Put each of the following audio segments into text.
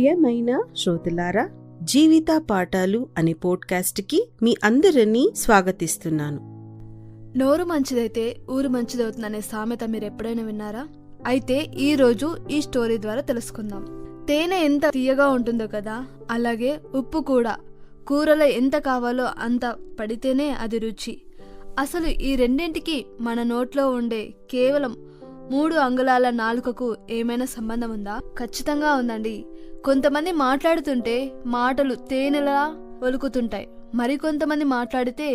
ప్రియమైన శ్రోతలారా, జీవిత పాఠాలు అనే పోడ్కాస్ట్కి మీ అందరినీ స్వాగతిస్తున్నాను. నోరు మంచిదైతే ఊరు మంచిదవుతుందనే సామెత మీరు ఎప్పుడైనా విన్నారా? అయితే ఈ రోజు ఈ స్టోరీ ద్వారా తెలుసుకుందాం. తేనె ఎంత తీయగా ఉంటుందో కదా, అలాగే ఉప్పు కూడా కూరలో ఎంత కావాలో అంత పడితేనే అది రుచి. అసలు ఈ రెండింటికి మన నోట్లో ఉండే కేవలం 3 అంగుళాల నాలుకకు ఏమైనా సంబంధం ఉందా? ఖచ్చితంగా ఉందండి. కొంతమంది మాట్లాడుతుంటే మాటలు తేనెలా ఒలుకుతుంటాయి, మరికొంతమంది మాట్లాడితే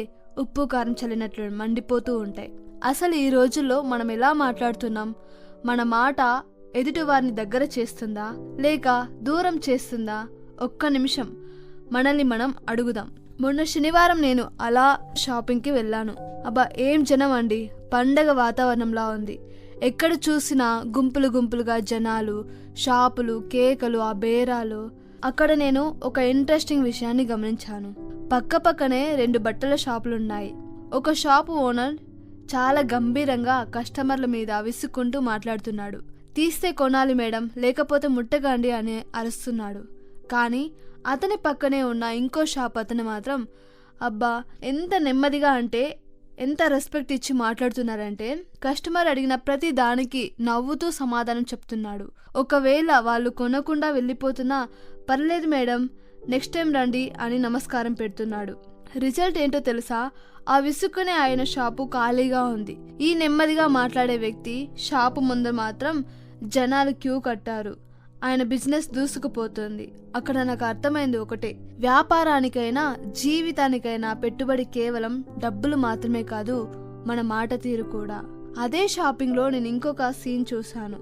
ఉప్పు కారం చల్లినట్లు మండిపోతూ ఉంటాయి. అసలు ఈ రోజుల్లో మనం ఎలా మాట్లాడుతున్నాం? మన మాట ఎదుటి వారిని దగ్గర చేస్తుందా లేక దూరం చేస్తుందా? ఒక్క నిమిషం మనల్ని మనం అడుగుదాం. మొన్న శనివారం నేను అలా షాపింగ్కి వెళ్ళాను. అబ్బా, ఏం జనం అండి! పండగ వాతావరణంలా ఉంది. ఎక్కడ చూసినా గుంపులు గుంపులుగా జనాలు, షాపులు, కేకలు, ఆ బేరాలు. అక్కడ నేను ఒక ఇంట్రెస్టింగ్ విషయాన్ని గమనించాను. పక్కనే 2 బట్టల షాపులున్నాయి. ఒక షాపు ఓనర్ చాలా గంభీరంగా కస్టమర్ల మీద విసుక్కుంటూ మాట్లాడుతున్నాడు. తీస్తే కొనాలి మేడం, లేకపోతే ముట్టకండి అని అరుస్తున్నాడు. కానీ అతని పక్కనే ఉన్న ఇంకో షాప్ అతను మాత్రం అబ్బా ఎంత నెమ్మదిగా అంటే ఎంత రెస్పెక్ట్ ఇచ్చి మాట్లాడుతున్నారంటే కస్టమర్ అడిగిన ప్రతి దానికి నవ్వుతూ సమాధానం చెప్తున్నాడు. ఒకవేళ వాళ్ళు కొనకుండా వెళ్ళిపోతున్నా పర్లేదు మేడం, నెక్స్ట్ టైం రండి అని నమస్కారం పెడుతున్నాడు. రిజల్ట్ ఏంటో తెలుసా? ఆ విసుక్కునే ఆయన షాపు ఖాళీగా ఉంది. ఈ నెమ్మదిగా మాట్లాడే వ్యక్తి షాపు ముందు మాత్రం జనాలు క్యూ కట్టారు. ఆయన బిజినెస్ దూసుకుపోతుంది. అక్కడ నాకు అర్థమైంది ఒకటే, వ్యాపారానికైనా జీవితానికైనా పెట్టుబడి కేవలం డబ్బులు మాత్రమే కాదు, మన మాట తీరు కూడా. అదే షాపింగ్లో నేను ఇంకొక సీన్ చూశాను.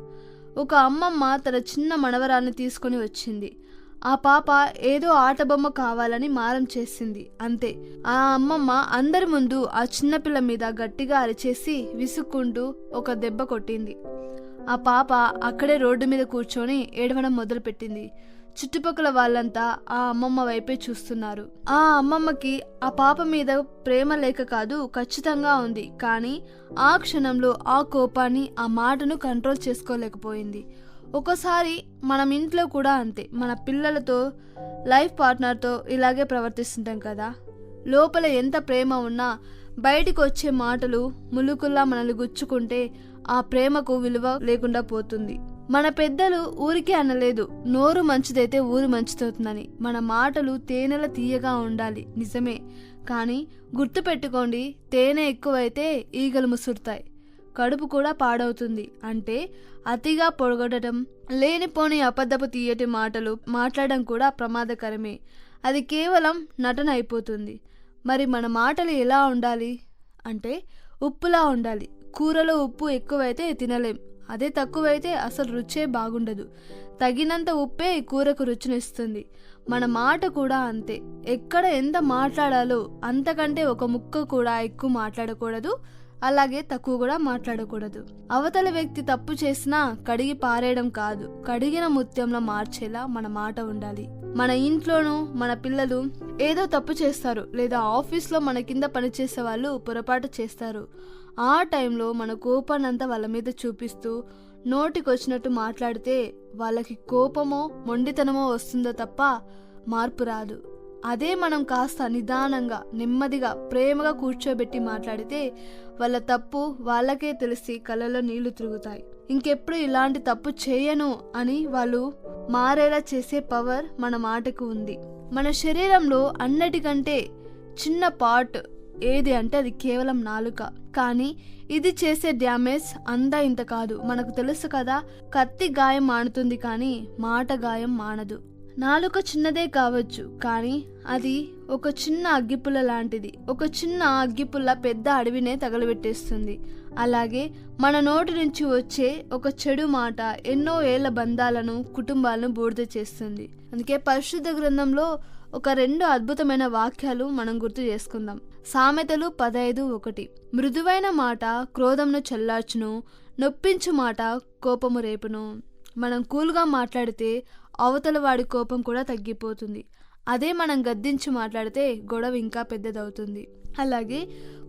ఒక అమ్మమ్మ తన చిన్న మనవరాల్ని తీసుకొని వచ్చింది. ఆ పాప ఏదో ఆట బొమ్మ కావాలని మారం చేసింది. అంతే, ఆ అమ్మమ్మ అందరి ముందు ఆ చిన్నపిల్ల మీద గట్టిగా అరిచేసి విసుక్కుంటూ ఒక దెబ్బ కొట్టింది. ఆ పాప అక్కడే రోడ్డు మీద కూర్చొని ఏడవడం మొదలుపెట్టింది. చుట్టుపక్కల వాళ్ళంతా ఆ అమ్మమ్మ వైపే చూస్తున్నారు. ఆ అమ్మమ్మకి ఆ పాప మీద ప్రేమ లేక కాదు, ఖచ్చితంగా ఉంది. కానీ ఆ క్షణంలో ఆ కోపాన్ని, ఆ మాటను కంట్రోల్ చేసుకోలేకపోయింది. ఒక్కోసారి మనం ఇంట్లో కూడా అంతే. మన పిల్లలతో, లైఫ్ పార్ట్నర్తో ఇలాగే ప్రవర్తిస్తుంటాం కదా. లోపల ఎంత ప్రేమ ఉన్నా బయటికి వచ్చే మాటలు ములుకుల్లా మనల్ని గుచ్చుకుంటే ఆ ప్రేమకు విలువ లేకుండా పోతుంది. మన పెద్దలు ఊరికే అనలేదు, నోరు మంచిదైతే ఊరు మంచిదవుతుందని. మన మాటలు తేనెల తీయగా ఉండాలి, నిజమే. కానీ గుర్తుపెట్టుకోండి, తేనె ఎక్కువైతే ఈగలు ముసురుతాయి, కడుపు కూడా పాడవుతుంది. అంటే అతిగా పొగడటం, లేనిపోని అబద్ధపు తీయటి మాటలు మాట్లాడడం కూడా ప్రమాదకరమే. అది కేవలం నటన అయిపోతుంది. మరి మన మాటలు ఎలా ఉండాలి అంటే ఉప్పులా ఉండాలి. కూరలో ఉప్పు ఎక్కువైతే తినలేం, అదే తక్కువైతే అసలు రుచే బాగుండదు. తగినంత ఉప్పే కూరకు రుచినిస్తుంది. మన మాట కూడా అంతే. ఎక్కడ ఎంత మాట్లాడాలో అంతకంటే ఒక ముక్క కూడా ఎక్కువ మాట్లాడకూడదు, అలాగే తక్కువ కూడా మాట్లాడకూడదు. అవతల వ్యక్తి తప్పు చేసినా కడిగి పారేయడం కాదు, కడిగిన ముత్యంలో మార్చేలా మన మాట ఉండాలి. మన ఇంట్లోనూ మన పిల్లలు ఏదో తప్పు చేస్తారు, లేదా ఆఫీస్లో మన కింద పనిచేసే వాళ్ళు పొరపాటు చేస్తారు. ఆ టైంలో మన కోపాన్నంతా వాళ్ళ మీద చూపిస్తూ నోటికొచ్చినట్టు మాట్లాడితే వాళ్ళకి కోపమో మొండితనమో వస్తుందో తప్ప మార్పు రాదు. అదే మనం కాస్త నిదానంగా, నెమ్మదిగా, ప్రేమగా కూర్చోబెట్టి మాట్లాడితే వాళ్ళ తప్పు వాళ్ళకే తెలిసి కళ్ళలో నీళ్లు తిరుగుతాయి. ఇంకెప్పుడు ఇలాంటి తప్పు చేయను అని వాళ్ళు మారేలా చేసే పవర్ మన మాటకు ఉంది. మన శరీరంలో అన్నిటికంటే చిన్న పార్ట్ ఏది అంటే అది కేవలం నాలుక. కానీ ఇది చేసే డ్యామేజ్ అంతా ఇంత కాదు. మనకు తెలుసు కదా, కత్తి గాయం మానుతుంది కానీ మాట గాయం మానదు. నాలుక చిన్నదే కావచ్చు, కానీ అది ఒక చిన్న అగ్గిపుల్ల లాంటిది. ఒక చిన్న అగ్గిపుల్ల పెద్ద అడవినే తగలబెట్టేస్తుంది. అలాగే మన నోటి నుంచి వచ్చే ఒక చెడు మాట ఎన్నో ఏళ్ల బంధాలను, కుటుంబాలను బూడిద చేస్తుంది. అందుకే పరిశుద్ధ గ్రంథంలో ఒక 2 అద్భుతమైన వాక్యాలు మనం గుర్తు చేసుకుందాం. సామెతలు 15:1. మృదువైన మాట క్రోధంను చల్లార్చును, నొప్పించు మాట కోపము రేపును. మనం కూల్గా మాట్లాడితే అవతల వాడి కోపం కూడా తగ్గిపోతుంది. అదే మనం గద్దించి మాట్లాడితే గొడవ ఇంకా పెద్దదవుతుంది. అలాగే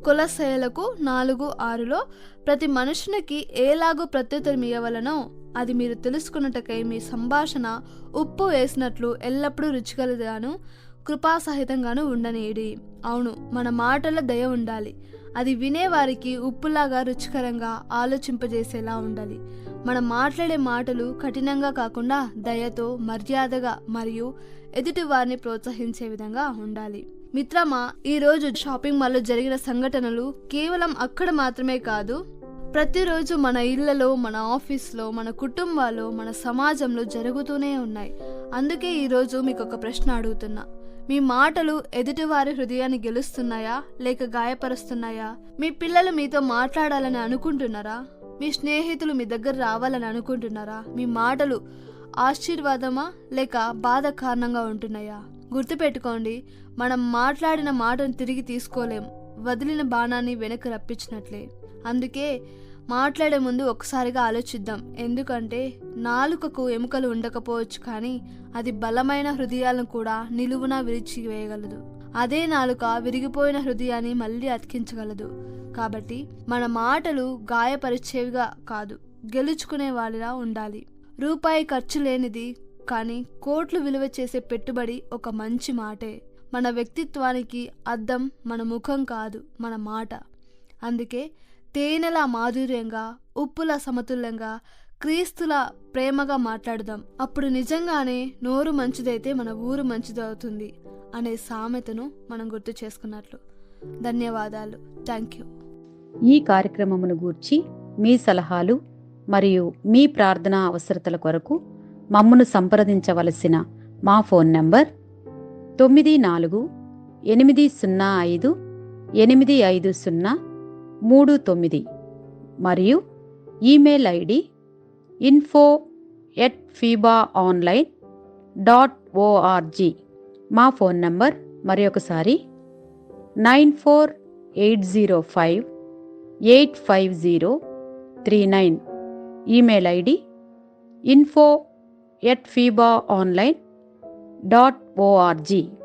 కొలస్సీయులకు 4:6లో ప్రతి మనుషునికి ఏలాగూ ప్రత్యుత్తరం ఇవ్వవలనో అది మీరు తెలుసుకున్నటకై మీ సంభాషణ ఉప్పు వేసినట్లు ఎల్లప్పుడూ రుచికలగాను కృపాసహితంగాను ఉండనీయుడి. అవును, మన మాటల దయ ఉండాలి. అది వినేవారికి ఉప్పులాగా రుచికరంగా ఆలోచింపజేసేలా ఉండాలి. మనం మాట్లాడే మాటలు కఠినంగా కాకుండా దయతో, మర్యాదగా మరియు ఎదుటి వారిని ప్రోత్సహించే విధంగా ఉండాలి. మిత్రమా, ఈరోజు షాపింగ్ మాల్లో జరిగిన సంఘటనలు కేవలం అక్కడ మాత్రమే కాదు, ప్రతిరోజు మన ఇళ్లలో, మన ఆఫీస్లో, మన కుటుంబాల్లో, మన సమాజంలో జరుగుతూనే ఉన్నాయి. అందుకే ఈరోజు మీకు ఒక ప్రశ్న అడుగుతున్నా. మీ మాటలు ఎదుటివారి హృదయాన్ని గెలుస్తున్నాయా లేక గాయపరుస్తున్నాయా? మీ పిల్లలు మీతో మాట్లాడాలని అనుకుంటున్నారా? మీ స్నేహితులు మీ దగ్గర రావాలని అనుకుంటున్నారా? మీ మాటలు ఆశీర్వాదమా లేక బాధ కారణంగా ఉంటున్నాయా? గుర్తుపెట్టుకోండి, మనం మాట్లాడిన మాటను తిరిగి తీసుకోలేం, వదిలిన బాణాన్ని వెనక్కి రప్పించినట్లే. అందుకే మాట్లాడే ముందు ఒకసారిగా ఆలోచిద్దాం. ఎందుకంటే నాలుకకు ఎముకలు ఉండకపోవచ్చు, కానీ అది బలమైన హృదయాలను కూడా నిలువునా విరిచివేయగలదు. అదే నాలుక విరిగిపోయిన హృదయాన్ని మళ్ళీ అతికించగలదు. కాబట్టి మన మాటలు గాయపరిచేవిగా కాదు, గెలుచుకునే వాళ్ళలా ఉండాలి. రూపాయి ఖర్చు లేనిది కానీ కోట్లు విలువ చేసే పెట్టుబడి ఒక మంచి మాటే. మన వ్యక్తిత్వానికి అద్దం మన ముఖం కాదు, మన మాట. అందుకే తేనెలా మాధుర్యంగా, ఉప్పుల సమతుల్యంగా, క్రీస్తుల ప్రేమగా మాట్లాడుదాం. అప్పుడు నిజంగానే నోరు మంచిదైతే మన ఊరు మంచిదవుతుంది అనే సామెతను మనం గుర్తు చేసుకున్నట్లు. ధన్యవాదాలు. Thank you. ఈ కార్యక్రమమును గూర్చి మీ సలహాలు మరియు మీ ప్రార్థనా అవసరతల కొరకు మమ్మను సంప్రదించవలసిన మా ఫోన్ నంబర్ 9485508539 మరియు ఈమెయిల్ ఐడి info@fibaonline.org. మా ఫోన్ నంబర్ మరొకసారి 9480585039. Email ID info@fibaonline.org.